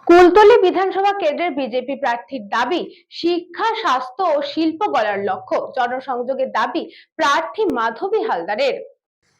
কুলতলি বিধানসভা কেন্দ্রের বিজেপি প্রার্থীর দাবি, শিক্ষা, স্বাস্থ্য ও শিল্প গড়ার লক্ষ্য। জনসংযোগের দাবি প্রার্থী মাধবী হালদারের।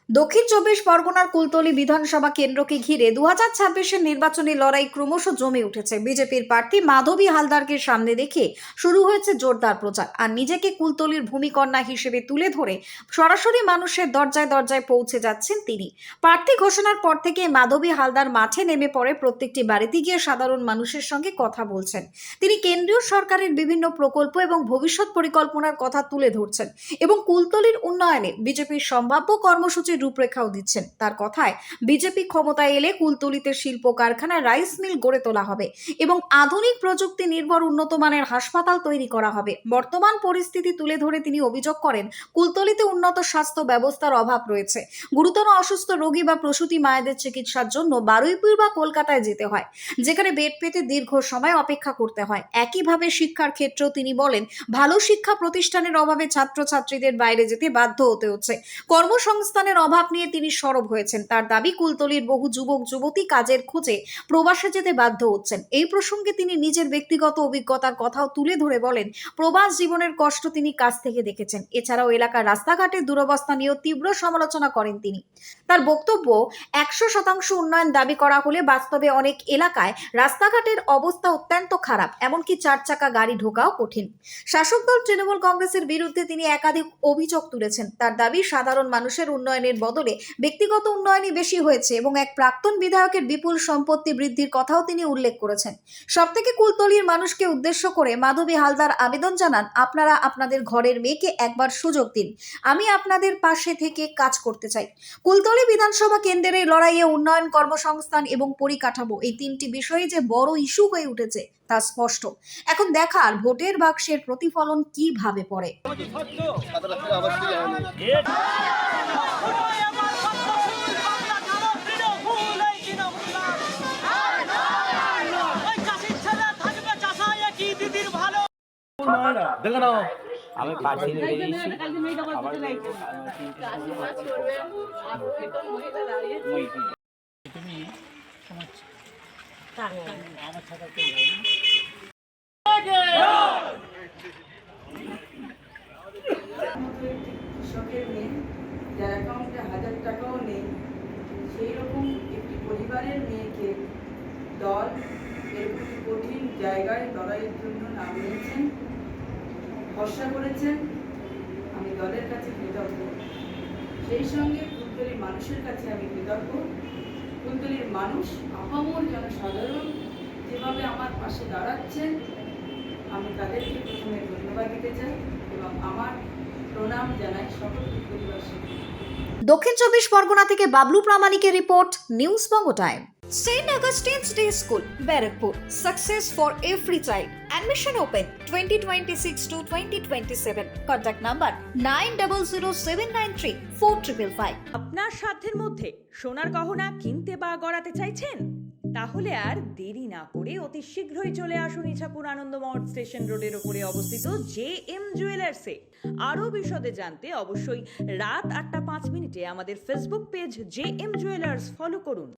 দক্ষিণ চব্বিশ পরগনার কুলতলি বিধানসভা কেন্দ্রকে ঘিরে 2026-এর নির্বাচনী লড়াই ক্রমশ জমে উঠেছে। বিজেপির প্রার্থী মাধবী হালদারকে সামনে রেখে শুরু হয়েছে জোরদার প্রচার। আর নিজেকে কুলতলির ভূমিকন্যা হিসেবে তুলে ধরে সরাসরি মানুষের দরজায় দরজায় পৌঁছে যাচ্ছেন তিনি। প্রার্থী ঘোষণার পর থেকে মাধবী হালদার মাঠে নেমে পড়ে প্রত্যেকটি বাড়িতে গিয়ে সাধারণ মানুষের সঙ্গে কথা বলছেন। তিনি কেন্দ্রীয় সরকারের বিভিন্ন প্রকল্প এবং ভবিষ্যৎ পরিকল্পনার কথা তুলে ধরছেন এবং কুলতলির উন্নয়নে বিজেপির সম্ভাব্য কর্মসূচি রূপরেখাও দিচ্ছেন। তার কথায়, বিজেপি ক্ষমতায় এলে কুলতলিতে শিল্প কারখানা, রাইস মিল গড়ে তোলা হবে এবং আধুনিক প্রযুক্তি নির্ভর উন্নত মানের হাসপাতাল তৈরি করা হবে। বর্তমান পরিস্থিতি তুলে ধরে তিনি অভিযোগ করেন, কুলতলিতে উন্নত স্বাস্থ্য ব্যবস্থার অভাব রয়েছে। গুরুতর অসুস্থ রোগী বা প্রসূতি মায়েদের চিকিৎসার জন্য বারুইপুর বা কলকাতায় যেতে হয়, যেখানে বেড পেতে দীর্ঘ সময় অপেক্ষা করতে হয়। একইভাবে শিক্ষার ক্ষেত্রেও তিনি বলেন, ভালো শিক্ষা প্রতিষ্ঠানের অভাবে ছাত্রছাত্রীদের বাইরে যেতে বাধ্য হতে হচ্ছে। কর্মসংস্থানের অভাব নিয়ে তিনি সরব হয়েছেন। তার দাবি, কুলতলির বহু যুবক যুবতী কাজের খোঁজে প্রবাসে যেতে বাধ্য হচ্ছেন। এই প্রসঙ্গে তিনি নিজের ব্যক্তিগত অভিজ্ঞতার কথাও তুলে ধরে বলেন, প্রবাস জীবনের কষ্ট তিনি কাছ থেকে দেখেছেন। এছাড়াও এলাকার রাস্তাঘাটের দুরবস্থা নিয়েও তীব্র সমালোচনা করেন তিনি। তার বক্তব্য, 100% উন্নয়ন দাবি করা হলে বাস্তবে অনেক এলাকায় রাস্তাঘাটের অবস্থা অত্যন্ত খারাপ, এমনকি 4 চাকা গাড়ি ঢোকাও কঠিন। শাসক দল তৃণমূল কংগ্রেসের বিরুদ্ধে তিনি একাধিক অভিযোগ তুলেছেন। তার দাবি, সাধারণ মানুষের উন্নয়নের বদলে ব্যক্তিগত উন্নয়নই বেশি হয়েছে এবং এক প্রাক্তন বিধায়কের বিপুল সম্পত্তি বৃদ্ধির কথাও তিনি উল্লেখ করেছেন। সবথেকে কুলতলির মানুষকে উদ্দেশ্য করে মাধবী হালদার আবেদন জানান, আপনারা আপনাদের ঘরের মেয়েকে একবার সুযোগ দিন, আমি আপনাদের পাশে থেকে কাজ করতে চাই। কুলতলি বিধানসভা কেন্দ্রের এই লড়াইয়ে উন্নয়ন, কর্মসংস্থান এবং পরিকাঠামো, এই 3টি বিষয়ে যে বড় ইস্যু হয়ে উঠেছে তা স্পষ্ট। এখন দেখার ভোটের বাক্সের প্রতিফলন কিভাবে পড়ে। আমি পাঠিয়ে কৃষকের মেয়ে, যার অ্যাকাউন্টে 1000 টাকাও নেই, সেই রকম একটি পরিবারের মেয়েকে দল এরকম কঠিন জায়গায় লড়াইয়ের জন্য নামিয়েছেন, ভরসা করেছেন। আমি দলের কাছে কৃতজ্ঞ, সেই সঙ্গে কুলতলির মানুষের কাছে আমি কৃতজ্ঞ। কুলতলির মানুষ, আপামর জনসাধারণ যেভাবে আমার পাশে দাঁড়াচ্ছেন, আমি তাদেরকে প্রথমে ধন্যবাদ দিতে চাই এবং আমার প্রণাম জানাই সকল কুলতলিবাসীকে। দক্ষিণ চব্বিশ পরগনা থেকে Bablu প্রামাণিকের report, news Banga time. St. Augustine's Day School, Barrackpur. Success for every child. Admission open 2026 to 2027. Contact number 9007934555. আপনার সাধ্যের মধ্যে সোনার গহনা কিনতে বা গড়াতে চাইছেন? তাহলে আর দেরি না করে অতি শীঘ্রই চলে আসুন ইছাপুর আনন্দমঠ স্টেশন রোডের উপরে অবস্থিত JM জুয়েলার্সে। আরও বিশদে জানতে অবশ্যই রাত 8:05 আমাদের Facebook page JM jewellers follow করুন।